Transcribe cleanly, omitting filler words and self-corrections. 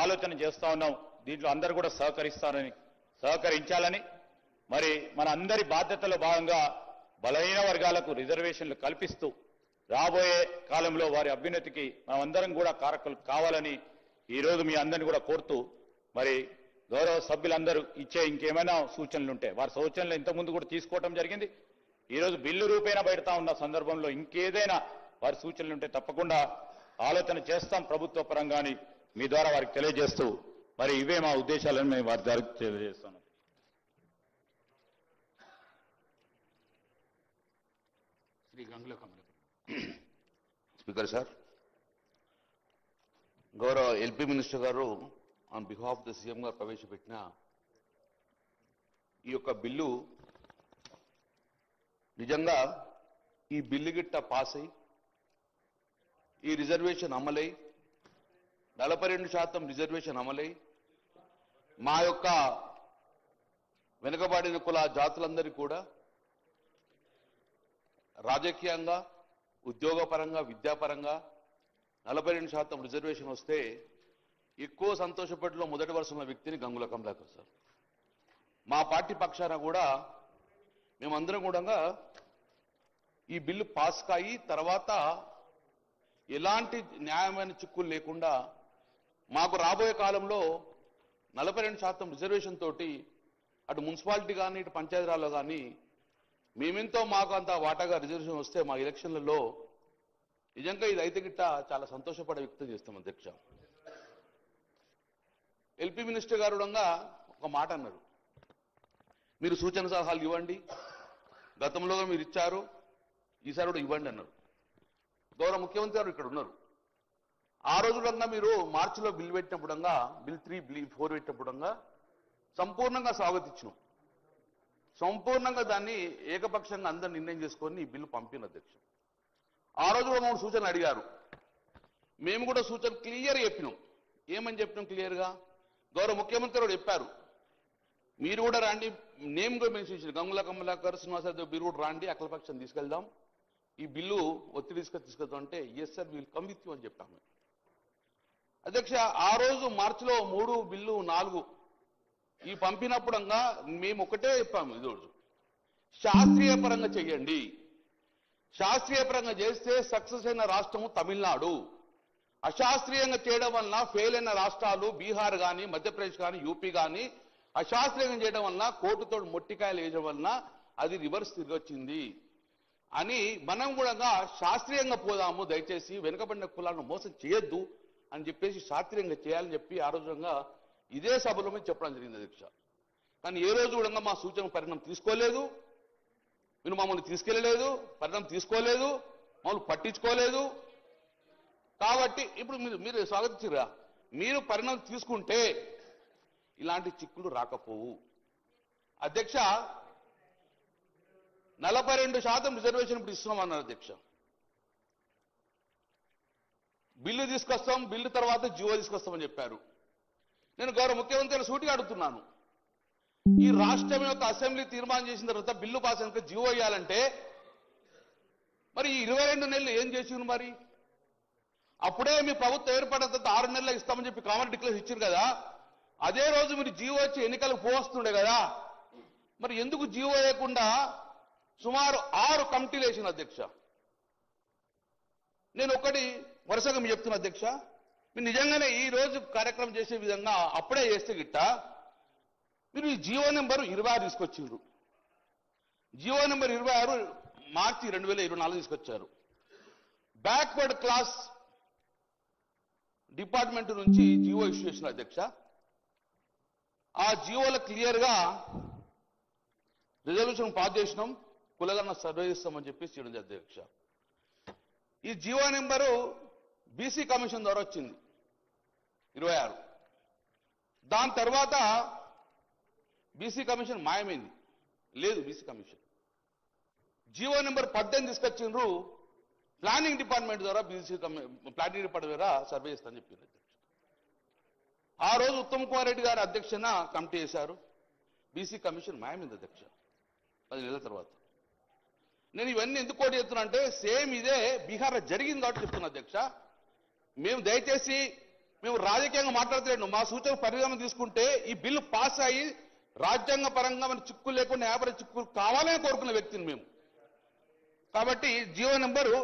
ఆలోచన చేస్తా ఉన్నాం. దీంట్లో అందరూ కూడా సహకరించాలని మరి మన అందరి బాధ్యతలో భాగంగా బలహీన వర్గాలకు రిజర్వేషన్లు కల్పిస్తూ రాబోయే కాలంలో వారి అభ్యున్నతికి మనమందరం కూడా కారకులు కావాలని ఈరోజు మీ అందరిని కూడా కోరుతూ మరి గౌరవ సభ్యులందరూ ఇచ్చే ఇంకేమైనా సూచనలు ఉంటే వారి సూచనలు ఇంతకుముందు కూడా తీసుకోవడం జరిగింది. ఈరోజు బిల్లు రూపేణ పెడతా ఉన్న సందర్భంలో ఇంకేదైనా వారి సూచనలు ఉంటే తప్పకుండా ఆలోచన చేస్తాం ప్రభుత్వ పరంగాని మీ ద్వారా వారికి తెలియజేస్తూ మరి ఇవే మా ఉద్దేశాలను మేము వారి ద్వారా తెలియజేస్తున్నాం. శ్రీ గంగుల కమల స్పీకర్ సార్, గౌరవ ఎల్పీ మినిస్టర్ గారు ఆన్ బిహాఫ్ ద సీఎం గారు ప్రవేశపెట్టిన ఈ యొక్క బిల్లు నిజంగా ఈ బిల్లు గిట్ట పాస్ అయి ఈ రిజర్వేషన్ అమలై 42% రిజర్వేషన్ అమలై మా యొక్క వెనుకబడిన కుల జాతులందరికీ కూడా రాజకీయంగా ఉద్యోగపరంగా విద్యాపరంగా 42% రిజర్వేషన్ వస్తే ఎక్కువ సంతోషపడిలో మొదటి వరుసలో వ్యక్తిని గంగుల కమలాకర్ సార్. మా పార్టీ పక్షాన కూడా మేమందరం కూడా ఈ బిల్లు పాస్ కాయి తర్వాత ఎలాంటి న్యాయమైన చిక్కులు లేకుండా మాకు రాబోయే కాలంలో 42% రిజర్వేషన్ తోటి అటు మున్సిపాలిటీ కానీ ఇటు పంచాయతీరాల్లో కానీ మేమెంతో మాకు అంత వాటాగా రిజర్వేషన్ వస్తే మా ఎలక్షన్లలో నిజంగా ఇది అయితే గిట్ట చాలా సంతోషపడే వ్యక్తం చేస్తాం అధ్యక్ష. ఎల్పీ మినిస్టర్ గారు ఒక మాట అన్నారు, మీరు సూచన సలహాలు ఇవ్వండి, గతంలో మీరు ఇచ్చారు, ఈసారి కూడా ఇవ్వండి అన్నారు. గౌరవ ముఖ్యమంత్రి గారు ఇక్కడ ఉన్నారు. ఆ రోజులంగా మీరు మార్చిలో బిల్ పెట్టినప్పుడు బిల్ 3, బిల్ 4 పెట్టినప్పుడు సంపూర్ణంగా స్వాగతించినాం. సంపూర్ణంగా దాన్ని ఏకపక్షంగా అందరూ నిర్ణయం చేసుకొని ఈ బిల్లు పంపిన అధ్యక్ష. ఆ రోజు కూడా మమ్మల్ని సూచన అడిగారు, మేము కూడా సూచన క్లియర్ చెప్పినాం. ఏమని చెప్పినాం క్లియర్గా? గౌరవ ముఖ్యమంత్రి గారు చెప్పారు, మీరు కూడా రండి, నేమ్ కూడా మెన్షన్ చేశారు, గంగుల కమలాకర్ శ్రీనివాసరావు మీరు కూడా రండి, అఖిలపక్షం తీసుకెళ్దాం, ఈ బిల్లు ఒత్తిడి తీసుకెళ్తాం అంటే yes sir will come with you అని చెప్పాము అధ్యక్ష. ఆ రోజు మార్చిలో 3, బిల్లు 4 ఈ పంపినప్పుడు మేము ఒకటే చెప్పాము, ఈరోజు శాస్త్రీయ పరంగా చెయ్యండి, శాస్త్రీయ పరంగా చేస్తే సక్సెస్ అయిన రాష్ట్రము తమిళనాడు, అశాస్త్రీయంగా చేయడం వలన ఫెయిల్ అయిన రాష్ట్రాలు బీహార్ కానీ మధ్యప్రదేశ్ కానీ యూపీ కానీ అశాస్త్రీయంగా చేయడం వలన కోర్టుతో మొట్టికాయలు వేయడం వలన అది రివర్స్ తిరిగి వచ్చింది అని మనం కూడా శాస్త్రీయంగా పోదాము, దయచేసి వెనుకబడిన కులాలను మోసం చేయొద్దు అని చెప్పేసి శాస్త్రీయంగా చేయాలని చెప్పి ఆ రోజుగా ఇదే సభలో మీద చెప్పడం జరిగింది అధ్యక్ష. కానీ ఏ రోజు కూడా మా సూచన పరిణామం తీసుకోలేదు, మీరు మమ్మల్ని తీసుకెళ్లలేదు, పరిణామం తీసుకోలేదు, మమ్మల్ని పట్టించుకోలేదు. కాబట్టి ఇప్పుడు మీరు స్వాగతించరా, మీరు పరిణామం తీసుకుంటే ఇలాంటి చిక్కులు రాకపోవు అధ్యక్ష. 42% రిజర్వేషన్ ఇప్పుడు ఇస్తున్నామన్నారు అధ్యక్ష. బిల్లు తీసుకొస్తాం, బిల్లు తర్వాత జీవో తీసుకొస్తామని చెప్పారు. నేను గౌరవ ముఖ్యమంత్రి సూటిగా అడుగుతున్నాను, ఈ రాష్ట్రం యొక్క అసెంబ్లీ తీర్మానం చేసిన తర్వాత బిల్లు పాస్ అయినాక జీవో ఇవ్వాలంటే మరి ఈ 22 నెలలు ఏం చేసిండ్రు? మరి అప్పుడే మీ ప్రభుత్వం ఏర్పడిన తర్వాత 6 నెలలు ఇస్తామని చెప్పి కామన్ డిక్లేర్ ఇచ్చారు కదా, అదే రోజు మీరు జీవో వచ్చి ఎన్నికలకు పోస్తుండే కదా, మరి ఎందుకు జీవో వేయకుండా సుమారు 6 కమిటీలు వేసిన అధ్యక్ష? నేను ఒకటి వరుసగా మీరు చెప్తున్నా అధ్యక్ష, మీరు నిజంగానే ఈ రోజు కార్యక్రమం చేసే విధంగా అప్పుడే చేస్తే గిట్ట మీరు ఈ జీవో నెంబర్ 26 తీసుకొచ్చిండ్రు. జీవో నెంబర్ 26 మార్చి 2024 తీసుకొచ్చారు. బ్యాక్వర్డ్ క్లాస్ డిపార్ట్మెంట్ నుంచి జీవో ఇష్యూ చేసిన అధ్యక్ష. ఆ జీవోలో క్లియర్గా రిజల్యూషన్ పాస్ చేసినాం, కులగన్న సర్వే చేస్తామని చెప్పి చేయడం అధ్యక్ష. ఈ జీవో నెంబరు బీసీ కమిషన్ ద్వారా వచ్చింది 26. దాని తర్వాత బీసీ కమిషన్ మాయమైంది, లేదు బీసీ కమిషన్. జీవో నెంబర్ 18 తీసుకొచ్చిండ్రు, ప్లానింగ్ డిపార్ట్మెంట్ ద్వారా బీసీ ప్లానింగ్ డిపార్ట్మెంట్ ద్వారా సర్వే చేస్తామని చెప్పింది అధ్యక్ష. ఆ రోజు ఉత్తమ్ కుమార్ రెడ్డి గారు అధ్యక్షన కమిటీ చేశారు, బీసీ కమిషన్ మాయమైంది అధ్యక్ష 10 నెలల తర్వాత. నేను ఇవన్నీ ఎందుకు కోటి చెప్తున్నా అంటే సేమ్ ఇదే బీహార్లో జరిగింది కాబట్టి చెప్తున్నా అధ్యక్ష. మేము దయచేసి మేము రాజకీయంగా మాట్లాడలేము. మా సూచన పరిగణన తీసుకుంటే ఈ బిల్లు పాస్ అయ్యి రాజ్యాంగ పరంగా మన చిక్కులు లేకుండా 50 చిక్కులు కావాలని కోరుకున్న వ్యక్తిని మేము. కాబట్టి జీవో నెంబరు